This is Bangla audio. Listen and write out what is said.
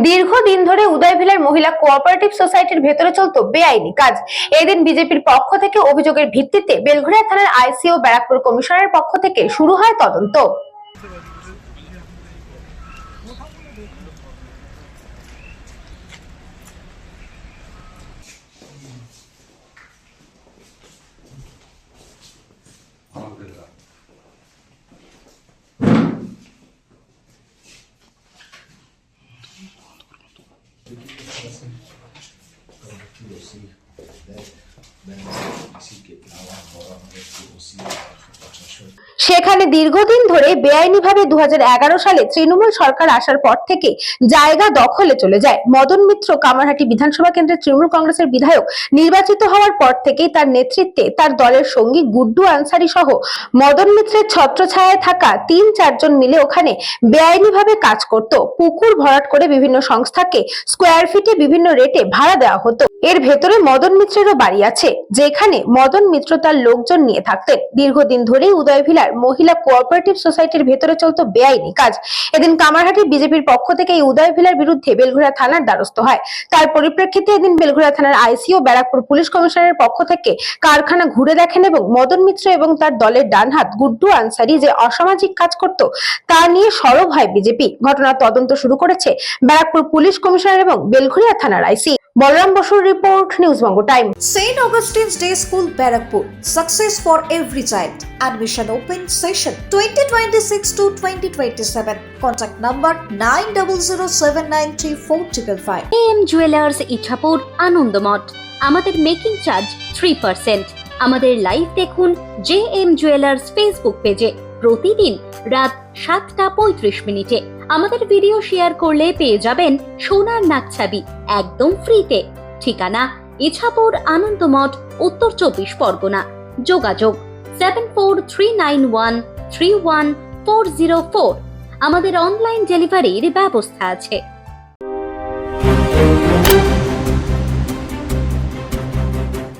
দীর্ঘদিন ধরে উদয়ভিলার মহিলা কোঅপারেটিভ সোসাইটির ভেতরে চলতো বেআইনি কাজ। এদিন বিজেপির পক্ষ থেকে অভিযোগের ভিত্তিতে বেলঘড়িয়া থানার আইসি ও ব্যারাকপুর কমিশনারের পক্ষ থেকে শুরু হয় তদন্ত। সেখানে দীর্ঘদিন ধরে বেআইনিভাবে 2011 সালে তৃণমূল সরকার আসার পর থেকে জায়গা দখলে চলে যায়। মদন মিত্র কামারহাটি বিধানসভা কেন্দ্রের তৃণমূল কংগ্রেসের বিধায়ক নির্বাচিত হওয়ার পর থেকেই তার নেতৃত্বে তার দলের সঙ্গী গুড্ডু আনসারি সহ মদন মিত্রের ছত্রছায়ায় থাকা 3-4 জন মিলে ওখানে বেআইনিভাবে কাজ করত। পুকুর ভরাট করে বিভিন্ন সংস্থাকে স্কোয়ার ফিটে বিভিন্ন রেটে ভাড়া দেওয়া হতো। এর ভেতরে মদন মিত্রেরও বাড়ি আছে, যেখানে মদন মিত্র তার লোকজন নিয়ে থাকতেন। দীর্ঘদিন ধরেই উদয়ভিলার মহিলা কোঅপারেটিভ সোসাইটির ভেতরে চলতো বেআইনি কাজ। এদিন কামারহাটি বিজেপির পক্ষ থেকে এই উদয়ভিলার বিরুদ্ধে বেলঘড়িয়া থানার দ্বারস্থ হয়। তার পরিপ্রেক্ষিতে এদিন বেলঘড়িয়া থানার আইসি ও ব্যারাকপুর পুলিশ কমিশনারের পক্ষ থেকে কারখানা ঘুরে দেখেন এবং মদন মিত্র এবং তার দলের ডানহাত গুড্ডু আনসারি যে অসামাজিক কাজ করত তা নিয়ে সরব হয় বিজেপি। ঘটনার তদন্ত শুরু করেছে ব্যারাকপুর পুলিশ কমিশনার এবং বেলঘড়িয়া থানার আইসি। বলরাম বসুর report, news Banga time. St. Augustine's Day School, Barakpur. Success for every child. Admission open session 2026 to 2027. Contact number 9007934555. AM Jewelers Ichapur Anandamath. আমাদের মেকিং চার্জ 3%। আমাদের লাইভ দেখুন JM Jewelers ফেসবুক পেজে প্রতিদিন রাত 7:35 আমাদের ভিডিও শেয়ার করলে পেয়ে যাবেন সোনার নাকছাবি একদম ফ্রিতে। ঠিকানা ইছাপুর আনন্দমঠ, উত্তর 24 পরগনা। যোগাযোগ 7439131404। আমাদের অনলাইন ডেলিভারির ব্যবস্থা আছে।